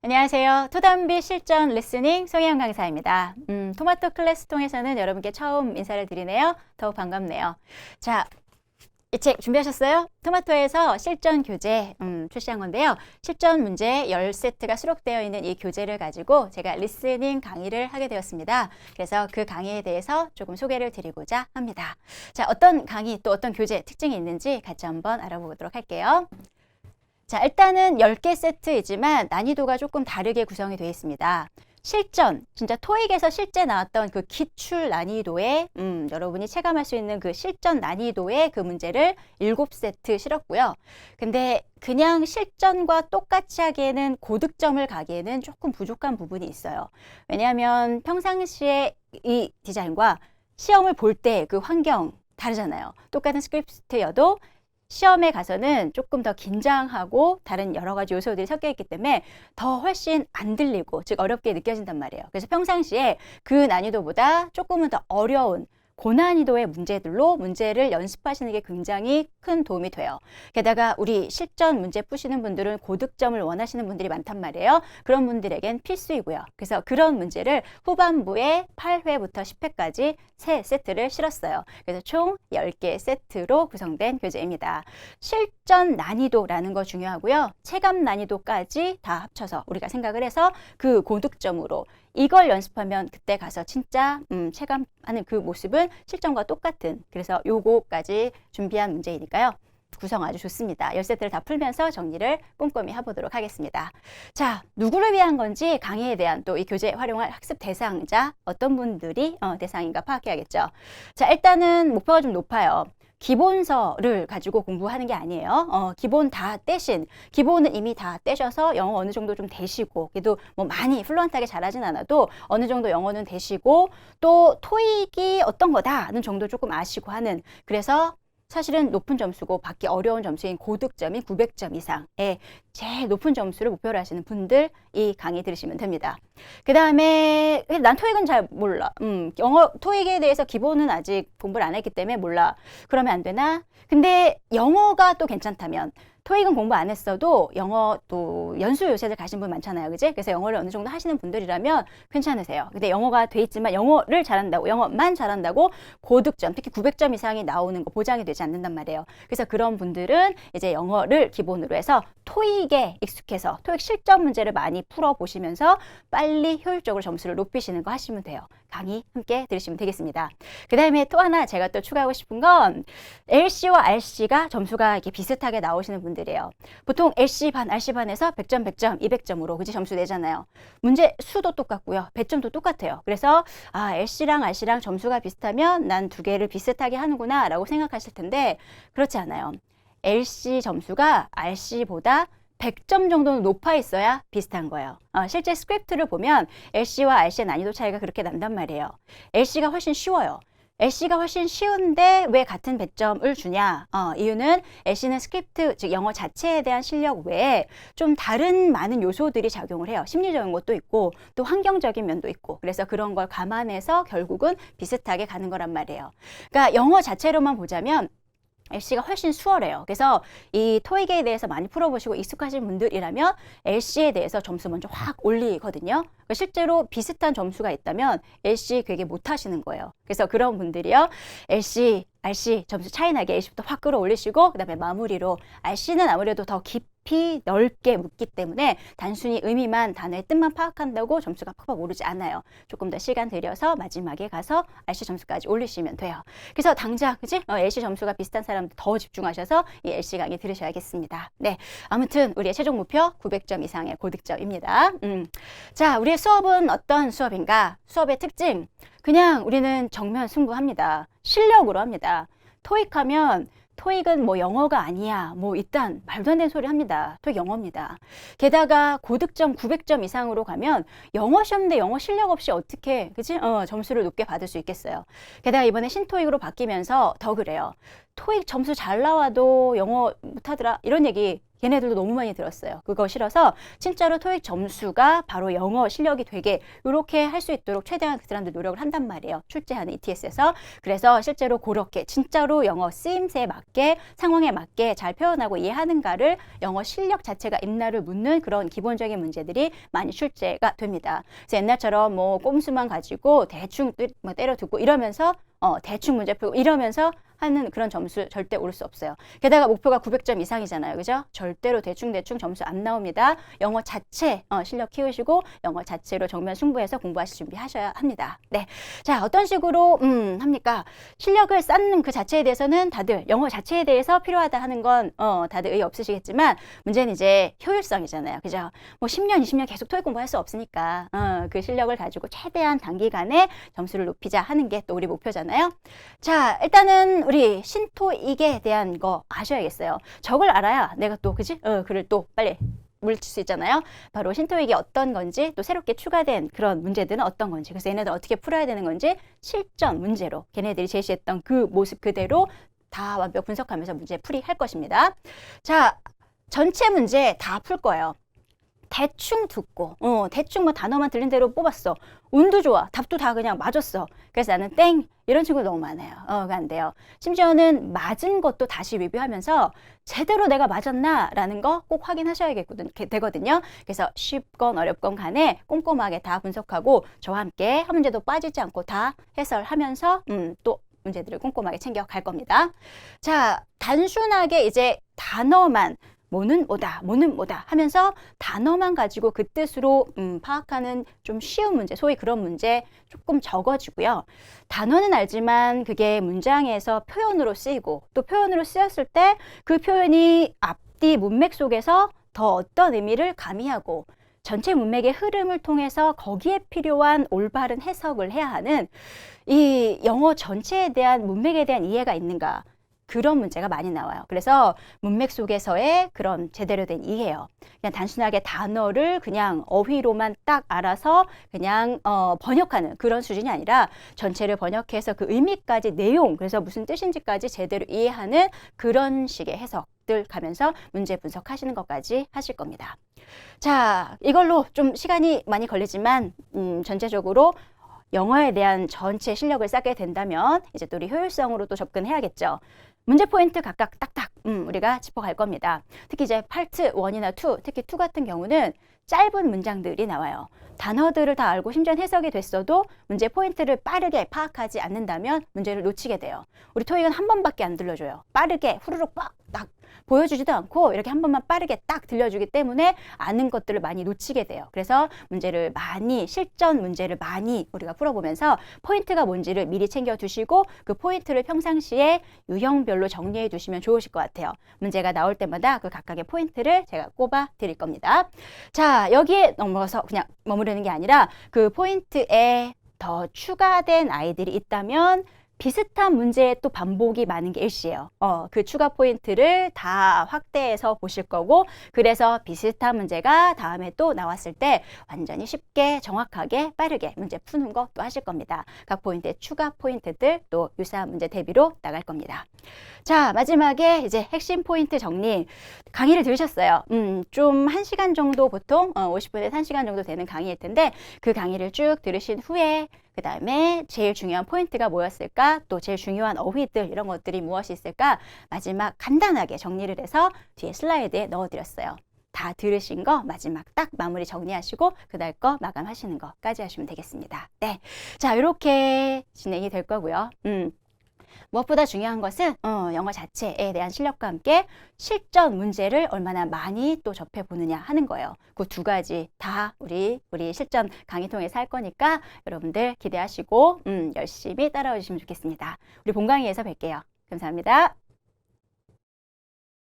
안녕하세요. 토담비 실전 리스닝 송혜영 강사입니다. 토마토 클래스 통해서는 여러분께 처음 인사를 드리네요. 더욱 반갑네요. 자, 이 책 준비하셨어요? 토마토에서 실전 교재 출시한 건데요. 실전 문제 10세트가 수록되어 있는 이 교재를 가지고 제가 리스닝 강의를 하게 되었습니다. 그래서 그 강의에 대해서 조금 소개를 드리고자 합니다. 자, 어떤 강의 또 어떤 교재 특징이 있는지 같이 한번 알아보도록 할게요. 자, 일단은 10개 세트이지만 난이도가 조금 다르게 구성이 되어 있습니다. 실전, 진짜 토익에서 실제 나왔던 그 기출 난이도에 여러분이 체감할 수 있는 그 실전 난이도의 그 문제를 7세트 실었고요. 근데 그냥 실전과 똑같이 하기에는 고득점을 가기에는 조금 부족한 부분이 있어요. 왜냐하면 평상시에 이 디자인과 시험을 볼 때 그 환경 다르잖아요. 똑같은 스크립트여도 시험에 가서는 조금 더 긴장하고 다른 여러 가지 요소들이 섞여 있기 때문에 더 훨씬 안 들리고, 즉 어렵게 느껴진단 말이에요. 그래서 평상시에 그 난이도보다 조금은 더 어려운 고난이도의 문제들로 문제를 연습하시는 게 굉장히 큰 도움이 돼요. 게다가 우리 실전 문제 푸시는 분들은 고득점을 원하시는 분들이 많단 말이에요. 그런 분들에겐 필수이고요. 그래서 그런 문제를 후반부에 8회부터 10회까지 3세트를 실었어요. 그래서 총 10개 세트로 구성된 교재입니다. 실전 난이도라는 거 중요하고요. 체감 난이도까지 다 합쳐서 우리가 생각을 해서 그 고득점으로 이걸 연습하면 그때 가서 진짜 체감하는 그 모습은 실전과 똑같은, 그래서 요거까지 준비한 문제이니까요. 구성 아주 좋습니다. 10세트를 다 풀면서 정리를 꼼꼼히 해보도록 하겠습니다. 자, 누구를 위한 건지 강의에 대한 또 이 교재 활용할 학습 대상자 어떤 분들이 대상인가 파악해야겠죠. 자, 일단은 목표가 좀 높아요. 기본서를 가지고 공부하는 게 아니에요. 기본 다 떼신, 기본은 이미 다 떼셔서 영어 어느 정도 좀 되시고, 그래도 뭐 많이 플루언트하게 잘하진 않아도 어느 정도 영어는 되시고, 또 토익이 어떤 거다는 정도 조금 아시고 하는, 그래서 사실은 높은 점수고 받기 어려운 점수인 고득점인 900점 이상의 제일 높은 점수를 목표로 하시는 분들 이 강의 들으시면 됩니다. 그 다음에 난 토익은 잘 몰라. 영어 토익에 대해서 기본은 아직 공부를 안 했기 때문에 몰라. 그러면 안 되나? 근데 영어가 또 괜찮다면, 토익은 공부 안 했어도 영어 또 연수 요새들 가신 분 많잖아요. 그지? 그래서 영어를 어느 정도 하시는 분들이라면 괜찮으세요. 근데 영어가 돼 있지만 영어를 잘한다고, 영어만 잘한다고 고득점, 특히 900점 이상이 나오는 거 보장이 되지 않는단 말이에요. 그래서 그런 분들은 이제 영어를 기본으로 해서 토익에 익숙해서 토익 실전 문제를 많이 풀어보시면서 빨리 효율적으로 점수를 높이시는 거 하시면 돼요. 강의 함께 들으시면 되겠습니다. 그 다음에 또 하나 제가 또 추가하고 싶은 건 LC와 RC가 점수가 이렇게 비슷하게 나오시는 분들이에요. 보통 LC 반, RC 반에서 100점, 100점, 200점으로 그지 점수 내잖아요. 문제 수도 똑같고요. 배점도 똑같아요. 그래서 LC랑 RC랑 점수가 비슷하면 난 두 개를 비슷하게 하는구나 라고 생각하실 텐데 그렇지 않아요. LC 점수가 RC보다 100점 정도는 높아 있어야 비슷한 거예요. 실제 스크립트를 보면 LC와 RC의 난이도 차이가 그렇게 난단 말이에요. LC가 훨씬 쉬워요. LC가 훨씬 쉬운데 왜 같은 배점을 주냐? 이유는 LC는 스크립트, 즉 영어 자체에 대한 실력 외에 좀 다른 많은 요소들이 작용을 해요. 심리적인 것도 있고 또 환경적인 면도 있고, 그래서 그런 걸 감안해서 결국은 비슷하게 가는 거란 말이에요. 그러니까 영어 자체로만 보자면 LC가 훨씬 수월해요. 그래서 이 토익에 대해서 많이 풀어보시고 익숙하신 분들이라면 LC에 대해서 점수 먼저 확 올리거든요. 실제로 비슷한 점수가 있다면 LC 되게 못하시는 거예요. 그래서 그런 분들이요, LC, RC 점수 차이 나게 LC부터 확 끌어올리시고, 그 다음에 마무리로 RC는 아무래도 더 깊이 넓게 묻기 때문에 단순히 의미만, 단어의 뜻만 파악한다고 점수가 팍팍 오르지 않아요. 조금 더 시간 들여서 마지막에 가서 RC 점수까지 올리시면 돼요. 그래서 당장 그지? LC 점수가 비슷한 사람들 더 집중하셔서 이 LC 강의 들으셔야겠습니다. 네, 아무튼 우리의 최종 목표 900점 이상의 고득점입니다. 자, 우리의 수업은 어떤 수업인가? 수업의 특징, 그냥 우리는 정면 승부합니다. 실력으로 합니다. 토익하면 토익은 뭐 영어가 아니야, 뭐 일단 말도 안 되는 소리 합니다. 토익 영어입니다. 게다가 고득점 900점 이상으로 가면 영어 시험인데 영어 실력 없이 어떻게 그치? 점수를 높게 받을 수 있겠어요. 게다가 이번에 신토익으로 바뀌면서 더 그래요. 토익 점수 잘 나와도 영어 못하더라 이런 얘기 걔네들도 너무 많이 들었어요. 그거 싫어서 진짜로 토익 점수가 바로 영어 실력이 되게 이렇게 할 수 있도록 최대한 그 사람들 노력을 한단 말이에요. 출제하는 ETS에서. 그래서 실제로 그렇게 진짜로 영어 쓰임새에 맞게 상황에 맞게 잘 표현하고 이해하는가를 영어 실력 자체가 있나를 묻는 그런 기본적인 문제들이 많이 출제가 됩니다. 그래서 옛날처럼 뭐 꼼수만 가지고 대충 뭐 때려두고 이러면서 대충 문제 풀고 이러면서 하는 그런 점수 절대 오를 수 없어요. 게다가 목표가 900점 이상이잖아요. 그죠? 절대로 대충 점수 안 나옵니다. 영어 자체 실력 키우시고 영어 자체로 정면 승부해서 공부하실 준비하셔야 합니다. 네. 자, 어떤 식으로 합니까? 실력을 쌓는 그 자체에 대해서는 다들 영어 자체에 대해서 필요하다 하는 건 다들 의의 없으시겠지만 문제는 이제 효율성이잖아요. 그죠? 뭐 10년, 20년 계속 토익 공부할 수 없으니까 그 실력을 가지고 최대한 단기간에 점수를 높이자 하는 게 또 우리 목표잖아요. 자, 일단은 우리 신토익에 대한 거 아셔야겠어요. 저걸 알아야 내가 또 그지? 글을 또 빨리 물칠 수 있잖아요. 바로 신토익이 어떤 건지 또 새롭게 추가된 그런 문제들은 어떤 건지 그래서 얘네들 어떻게 풀어야 되는 건지 실전 문제로 걔네들이 제시했던 그 모습 그대로 다 완벽 분석하면서 문제 풀이할 것입니다. 자, 전체 문제 다 풀 거예요. 대충 듣고 대충 뭐 단어만 들린 대로 뽑았어. 운도 좋아. 답도 다 그냥 맞았어. 그래서 나는 땡 이런 친구 너무 많아요. 그거 안 돼요. 심지어는 맞은 것도 다시 리뷰하면서 제대로 내가 맞았나 라는 거 꼭 확인하셔야 되거든요. 그래서 쉽건 어렵건 간에 꼼꼼하게 다 분석하고 저와 함께 한 문제도 빠지지 않고 다 해설하면서 또 문제들을 꼼꼼하게 챙겨갈 겁니다. 자, 단순하게 이제 단어만 뭐는 뭐다 하면서 단어만 가지고 그 뜻으로 파악하는 좀 쉬운 문제, 소위 그런 문제 조금 적어지고요. 단어는 알지만 그게 문장에서 표현으로 쓰이고 또 표현으로 쓰였을 때 그 표현이 앞뒤 문맥 속에서 더 어떤 의미를 가미하고 전체 문맥의 흐름을 통해서 거기에 필요한 올바른 해석을 해야 하는 이 영어 전체에 대한 문맥에 대한 이해가 있는가 그런 문제가 많이 나와요. 그래서 문맥 속에서의 그런 제대로 된 이해요. 그냥 단순하게 단어를 그냥 어휘로만 딱 알아서 그냥 번역하는 그런 수준이 아니라 전체를 번역해서 그 의미까지 내용 그래서 무슨 뜻인지까지 제대로 이해하는 그런 식의 해석들 가면서 문제 분석하시는 것까지 하실 겁니다. 자, 이걸로 좀 시간이 많이 걸리지만 전체적으로 영어에 대한 전체 실력을 쌓게 된다면 이제 또 우리 효율성으로 또 접근해야겠죠. 문제 포인트 각각 딱딱 우리가 짚어갈 겁니다. 특히 이제 파트 1이나 2, 특히 2 같은 경우는 짧은 문장들이 나와요. 단어들을 다 알고 심지어 해석이 됐어도 문제 포인트를 빠르게 파악하지 않는다면 문제를 놓치게 돼요. 우리 토익은 한 번밖에 안 들려줘요. 빠르게 후루룩 딱 보여주지도 않고 이렇게 한 번만 빠르게 딱 들려주기 때문에 아는 것들을 많이 놓치게 돼요. 그래서 문제를 많이 실전 문제를 많이 우리가 풀어보면서 포인트가 뭔지를 미리 챙겨두시고 그 포인트를 평상시에 유형별로 정리해 두시면 좋으실 것 같아요. 문제가 나올 때마다 그 각각의 포인트를 제가 꼽아 드릴 겁니다. 자, 여기에 넘어가서 그냥 머무르는 게 아니라 그 포인트에 더 추가된 아이들이 있다면 비슷한 문제에 또 반복이 많은 게 일시예요. 그 추가 포인트를 다 확대해서 보실 거고 그래서 비슷한 문제가 다음에 또 나왔을 때 완전히 쉽게 정확하게 빠르게 문제 푸는 거 또 하실 겁니다. 각 포인트의 추가 포인트들 또 유사한 문제 대비로 나갈 겁니다. 자, 마지막에 이제 핵심 포인트 정리. 강의를 들으셨어요. 좀 1시간 정도 보통 50분에서 1시간 정도 되는 강의일 텐데 그 강의를 쭉 들으신 후에 그 다음에 제일 중요한 포인트가 뭐였을까? 또 제일 중요한 어휘들 이런 것들이 무엇이 있을까? 마지막 간단하게 정리를 해서 뒤에 슬라이드에 넣어드렸어요. 다 들으신 거 마지막 딱 마무리 정리하시고 그다음 거 마감하시는 거까지 하시면 되겠습니다. 네, 자 이렇게 진행이 될 거고요. 무엇보다 중요한 것은 영어 자체에 대한 실력과 함께 실전 문제를 얼마나 많이 또 접해보느냐 하는 거예요. 그 두 가지 다 우리 실전 강의 통해서 할 거니까 여러분들 기대하시고 열심히 따라오시면 좋겠습니다. 우리 본 강의에서 뵐게요. 감사합니다.